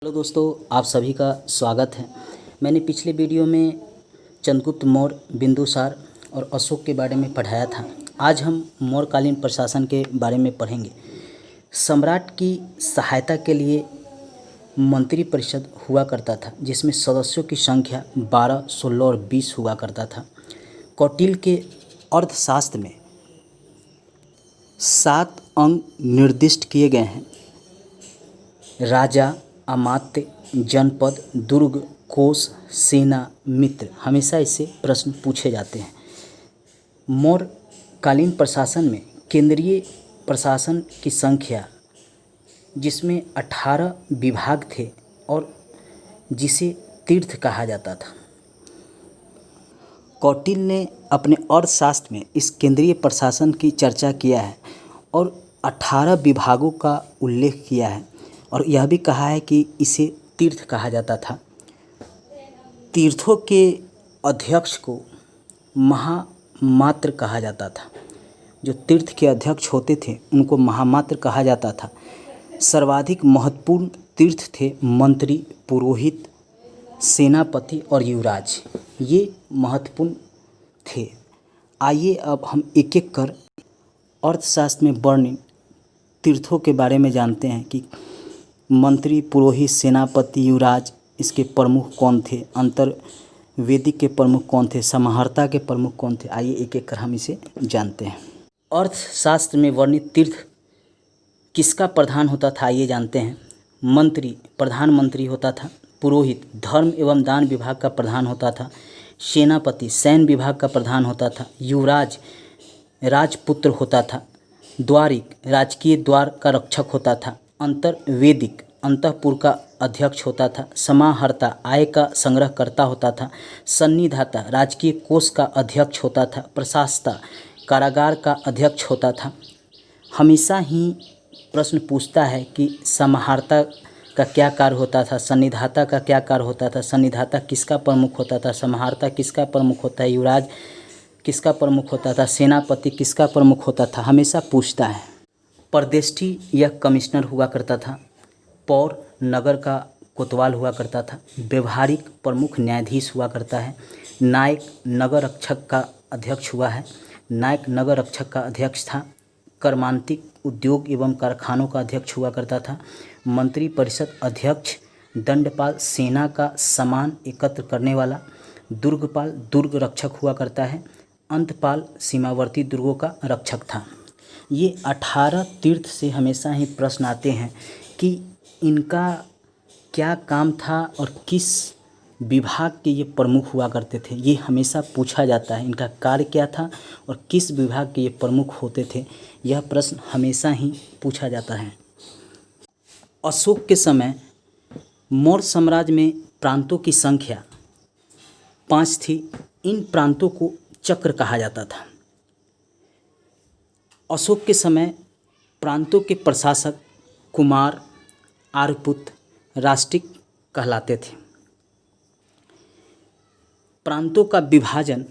Hello दोस्तों, आप सभी का स्वागत है। मैंने पिछले वीडियो में चंद्रगुप्त मौर्य, बिंदुसार और अशोक के बारे में पढ़ाया था। आज हम मौर्यकालीन प्रशासन के बारे में पढ़ेंगे। सम्राट की सहायता के लिए मंत्री परिषद हुआ करता था, जिसमें सदस्यों की संख्या 12, 16 और 20 हुआ करता था। कौटिल्य के अर्थशास्त्र में 7 अंग निर्दिष्ट किए गए हैं। राजा, अमात्य, जनपद, दुर्ग, कोष, सेना, मित्र। हमेशा इससे प्रश्न पूछे जाते हैं। मौर्यकालीन प्रशासन में केंद्रीय प्रशासन की संख्या, जिसमें 18 विभाग थे और जिसे तीर्थ कहा जाता था। कौटिल्य ने अपने अर्थशास्त्र में इस केंद्रीय प्रशासन की चर्चा किया है और 18 विभागों का उल्लेख किया है और यह भी कहा है कि इसे तीर्थ कहा जाता था। तीर्थों के अध्यक्ष को महामात्र कहा जाता था। जो तीर्थ के अध्यक्ष होते थे उनको महामात्र कहा जाता था। सर्वाधिक महत्वपूर्ण तीर्थ थे मंत्री, पुरोहित, सेनापति और युवराज। ये महत्वपूर्ण थे। आइए अब हम एक एक कर अर्थशास्त्र में वर्णित तीर्थों के बारे में जानते हैं कि मंत्री, पुरोहित, सेनापति, युवराज इसके प्रमुख कौन थे, अंतर्वेदिक के प्रमुख कौन थे, समाहर्ता के प्रमुख कौन थे। आइए एक एक कर हम इसे जानते हैं। अर्थशास्त्र में वर्णित तीर्थ किसका प्रधान होता था, आइए जानते हैं। मंत्री प्रधानमंत्री होता था। पुरोहित धर्म एवं दान विभाग का प्रधान होता था। सेनापति सैन्य विभाग का प्रधान होता था। युवराज राजपुत्र होता था। द्वारिक राजकीय द्वार का रक्षक होता था। अंतर्वेदिक अंतःपुर का अध्यक्ष होता था। समाहर्ता आय का संग्रहकर्ता होता था। सन्निधाता राजकीय कोष का अध्यक्ष होता था। प्रशासता कारागार का अध्यक्ष होता था। हमेशा ही प्रश्न पूछता है कि समाहर्ता का क्या कार्य होता था, सन्निधाता का क्या कार्य होता था, सन्निधाता किसका प्रमुख होता था, समाहर्ता किसका प्रमुख होता है, युवराज किसका प्रमुख होता था, सेनापति किसका प्रमुख होता था, हमेशा पूछता है। प्रदेष्ठी यह कमिश्नर हुआ करता था। पौर नगर का कोतवाल हुआ करता था। व्यवहारिक प्रमुख न्यायाधीश हुआ करता है। नायक नगर रक्षक का अध्यक्ष हुआ है। नायक नगर रक्षक का अध्यक्ष था। कर्मांतिक उद्योग एवं कारखानों का अध्यक्ष हुआ करता था। मंत्री परिषद अध्यक्ष। दंडपाल सेना का सामान एकत्र करने वाला। दुर्गपाल दुर्ग रक्षक हुआ करता है। अंतपाल सीमावर्ती दुर्गों का रक्षक था। ये 18 तीर्थ से हमेशा ही प्रश्न आते हैं कि इनका क्या काम था और किस विभाग के ये प्रमुख हुआ करते थे। ये हमेशा पूछा जाता है, इनका कार्य क्या था और किस विभाग के ये प्रमुख होते थे। यह प्रश्न हमेशा ही पूछा जाता है। अशोक के समय मौर्य साम्राज्य में प्रांतों की संख्या 5 थी। इन प्रांतों को चक्र कहा जाता था। अशोक के समय प्रांतों के प्रशासक कुमार, आर्यपुत्र, राष्ट्रिक कहलाते थे। प्रांतों का विभाजन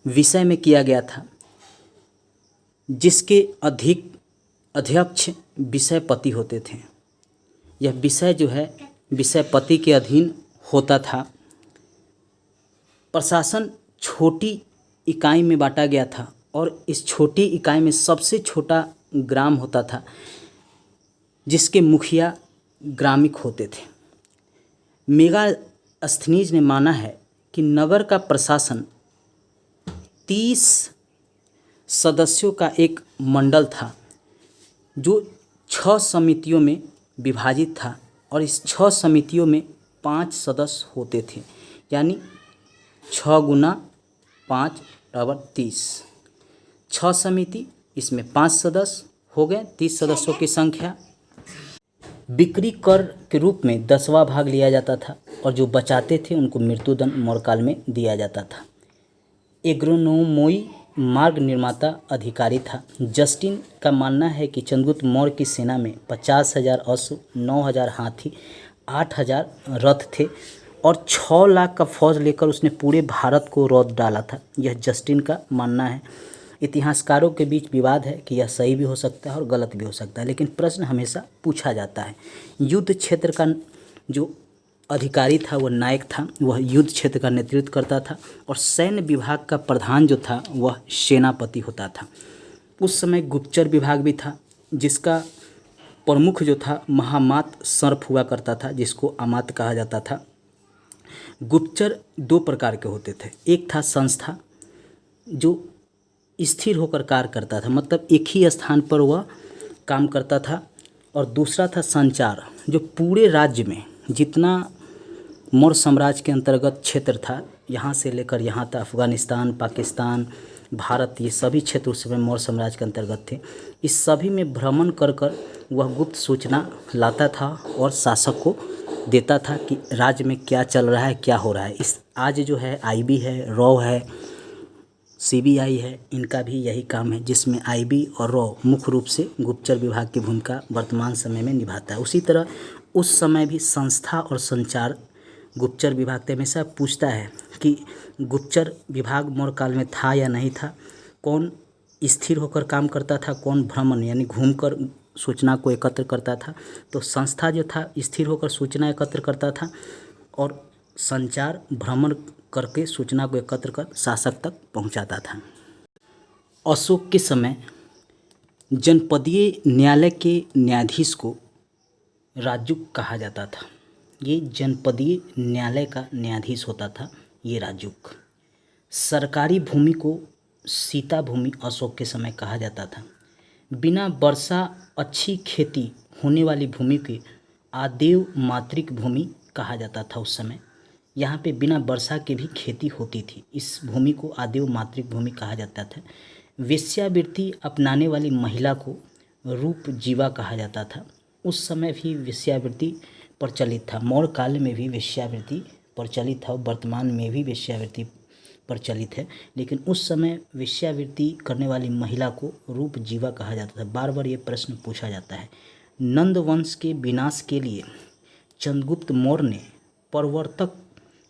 विषय में किया गया था, जिसके अधिक अध्यक्ष विषयपति होते थे। यह विषय जो है विषयपति के अधीन होता था। प्रशासन छोटी इकाई में बांटा गया था और इस छोटी इकाई में सबसे छोटा ग्राम होता था, जिसके मुखिया ग्रामिक होते थे। मेगास्थनीज ने माना है कि नगर का प्रशासन 30 सदस्यों का एक मंडल था, जो 6 समितियों में विभाजित था और इस 6 समितियों में 5 सदस्य होते थे। यानी 6 गुना 5 बराबर 30। 6 समिति, इसमें 5 सदस्य हो गए, 30 सदस्यों की संख्या। बिक्री कर के रूप में 10वां भाग लिया जाता था और जो बचाते थे उनको मृत्युदंड मौर्यकाल में दिया जाता था। एग्रोनोमोई मार्ग निर्माता अधिकारी था। जस्टिन का मानना है कि चंद्रगुप्त मौर्य की सेना में 50,000 अश्व, 9,000 हाथी, 8,000 रथ थे और 6 लाख का फौज लेकर उसने पूरे भारत को रौंद डाला था। यह जस्टिन का मानना है। इतिहासकारों के बीच विवाद है कि यह सही भी हो सकता है और गलत भी हो सकता है, लेकिन प्रश्न हमेशा पूछा जाता है। युद्ध क्षेत्र का जो अधिकारी था, वह नायक था, वह युद्ध क्षेत्र का नेतृत्व करता था और सैन्य विभाग का प्रधान जो था वह सेनापति होता था। उस समय गुप्तचर विभाग भी था, जिसका प्रमुख जो था महामात्र सर्प हुआ करता था, जिसको अमात्य कहा जाता था। गुप्तचर दो प्रकार के होते थे। एक था संस्था, जो स्थिर होकर कार्य करता था, मतलब एक ही स्थान पर वह काम करता था, और दूसरा था संचार, जो पूरे राज्य में जितना मौर्य साम्राज्य के अंतर्गत क्षेत्र था, यहाँ से लेकर यहाँ तक अफ़गानिस्तान, पाकिस्तान, भारत, ये सभी क्षेत्र उस समय मौर्य साम्राज्य के अंतर्गत थे। इस सभी में भ्रमण कर कर वह गुप्त सूचना लाता था और शासक को देता था कि राज्य में क्या चल रहा है, क्या हो रहा है। इस आज जो है आईबी है, रॉ है, सीबीआई है, इनका भी यही काम है, जिसमें आईबी और रॉ मुख्य रूप से गुप्तचर विभाग की भूमिका वर्तमान समय में निभाता है। उसी तरह उस समय भी संस्था और संचार गुप्तचर विभाग से हमेशा पूछता है कि गुप्तचर विभाग मौर्य काल में था या नहीं था, कौन स्थिर होकर काम करता था, कौन भ्रमण यानी घूमकर सूचना को एकत्र करता था। तो संस्था जो था स्थिर होकर सूचना एकत्र करता था और संचार भ्रमण करके सूचना को एकत्र कर शासक तक पहुंचाता था। अशोक के समय जनपदीय न्यायालय के न्यायाधीश को राजुक कहा जाता था। ये जनपदीय न्यायालय का न्यायाधीश होता था, ये राजुक। सरकारी भूमि को सीता भूमि अशोक के समय कहा जाता था। बिना वर्षा अच्छी खेती होने वाली भूमि के आदेव मातृक भूमि कहा जाता था। उस समय यहाँ पे बिना वर्षा के भी खेती होती थी, इस भूमि को आदेव मातृक भूमि कहा जाता था। वेश्यावृत्ति अपनाने वाली महिला को रूप जीवा कहा जाता था। उस समय भी वेश्यावृत्ति प्रचलित था, मौर्य काल में भी वेश्यावृत्ति प्रचलित था, वर्तमान में भी वेश्यावृत्ति प्रचलित है, लेकिन उस समय वेश्यावृत्ति करने वाली महिला को रूप जीवा कहा जाता था। बार बार ये प्रश्न पूछा जाता है। नंद वंश के विनाश के लिए चंद्रगुप्त मौर्य ने प्रवर्तक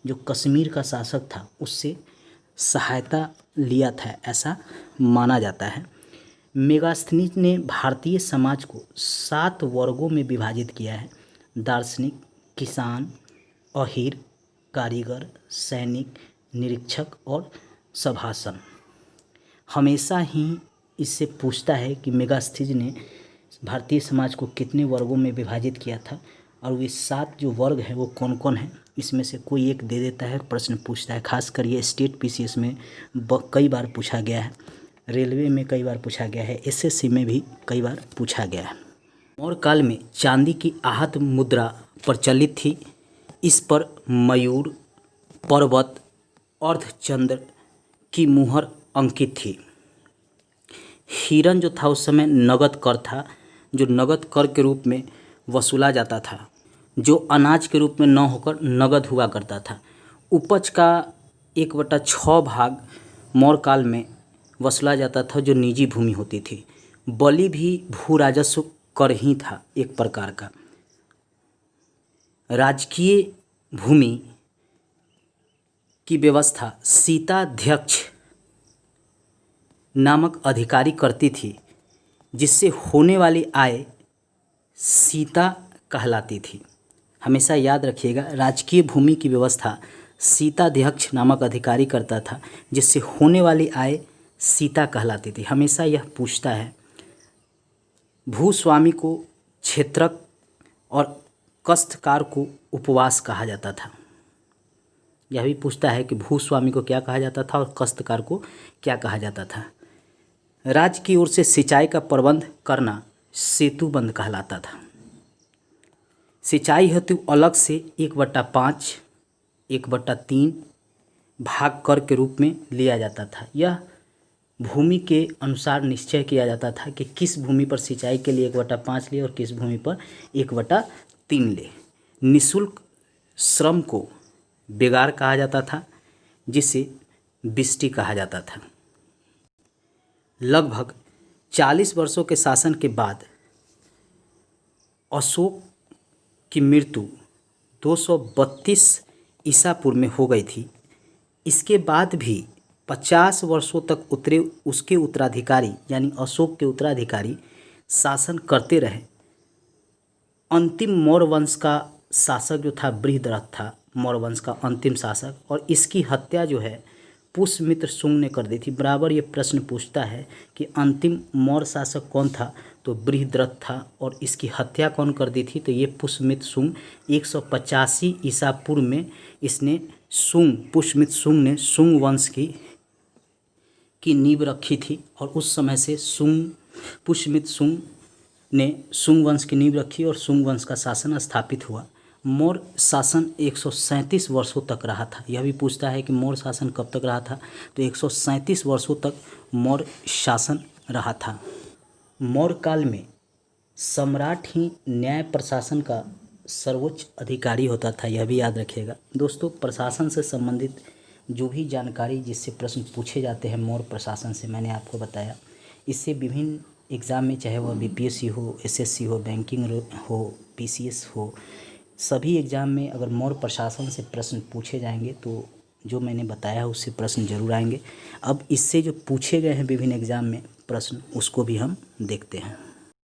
जो कश्मीर का शासक था उससे सहायता लिया था, ऐसा माना जाता है। मेगास्थनीज ने भारतीय समाज को 7 वर्गों में विभाजित किया है: दार्शनिक, किसान, अहीर, कारीगर, सैनिक, निरीक्षक और सभासन। हमेशा ही इससे पूछता है कि मेगास्थनीज ने भारतीय समाज को कितने वर्गों में विभाजित किया था और वे 7 जो वर्ग हैं वो कौन कौन हैं, इसमें से कोई एक दे देता है, प्रश्न पूछता है। खासकर ये स्टेट पीसीएस में कई बार पूछा गया है, रेलवे में कई बार पूछा गया है, एसएससी में भी कई बार पूछा गया है। मौर्य काल में चांदी की आहत मुद्रा प्रचलित थी। इस पर मयूर, पर्वत, अर्धचंद्र की मुहर अंकित थी। हिरन जो था उस समय नगद कर था, जो नगद कर के रूप में वसूला जाता था, जो अनाज के रूप में न होकर नगद हुआ करता था। उपज का 1/6 भाग मौर्य काल में वसूला जाता था, जो निजी भूमि होती थी। बलि भी भू राजस्व कर ही था एक प्रकार का। राजकीय भूमि की व्यवस्था सीताध्यक्ष नामक अधिकारी करती थी, जिससे होने वाली आय सीता कहलाती थी। हमेशा याद रखिएगा, राजकीय भूमि की व्यवस्था सीताध्यक्ष नामक अधिकारी करता था, जिससे होने वाली आय सीता कहलाती थी। हमेशा यह पूछता है। भूस्वामी को क्षेत्रक और काश्तकार को उपवास कहा जाता था। यह भी पूछता है कि भूस्वामी को क्या कहा जाता था और काश्तकार को क्या कहा जाता था। राज्य की ओर से सिंचाई का प्रबंध करना सेतुबंद कहलाता था। सिंचाई हेतु अलग से 1/5, 1/3 भाग कर के रूप में लिया जाता था। यह भूमि के अनुसार निश्चय किया जाता था कि किस भूमि पर सिंचाई के लिए 1/5 ले और किस भूमि पर 1/3 ले। निःशुल्क श्रम को बेगार कहा जाता था, जिसे बिष्टी कहा जाता था। लगभग 40 वर्षों के शासन के बाद अशोक की मृत्यु 232 ईसा पूर्व में हो गई थी। इसके बाद भी 50 वर्षों तक उसके उत्तराधिकारी यानी अशोक के उत्तराधिकारी शासन करते रहे। अंतिम मौर्य वंश का शासक जो था बृहद्रथ था, मौर्य वंश का अंतिम शासक, और इसकी हत्या जो है पुष्यमित्र शुंग ने कर दी थी। बराबर ये प्रश्न पूछता है कि अंतिम मौर्य शासक कौन था, तो बृहद्रथ था, और इसकी हत्या कौन कर दी थी, तो ये पुष्यमित्र शुंग 185 ईसा पूर्व में इसने पुष्यमित्र शुंग ने शुंग वंश की नींव रखी थी, और उस समय से पुष्यमित्र शुंग ने शुंग वंश की नींव रखी और शुंग वंश का शासन स्थापित हुआ। मौर्य शासन 137 वर्षों तक रहा था। यह भी पूछता है कि मौर्य शासन कब तक रहा था, तो 137 वर्षों तक मौर्य शासन रहा था। मौर्य काल में सम्राट ही न्याय प्रशासन का सर्वोच्च अधिकारी होता था, यह भी याद रखिएगा। दोस्तों, प्रशासन से संबंधित जो भी जानकारी जिससे प्रश्न पूछे जाते हैं मौर्य प्रशासन से, मैंने आपको बताया। इससे विभिन्न एग्ज़ाम में, चाहे वह बीपीएससी हो, एसएससी हो, बैंकिंग हो, पीसीएस हो, सभी एग्ज़ाम में अगर मौर्य प्रशासन से प्रश्न पूछे जाएंगे तो जो मैंने बताया उससे प्रश्न जरूर आएंगे। अब इससे जो पूछे गए हैं विभिन्न एग्ज़ाम में प्रश्न, उसको भी हम देखते हैं।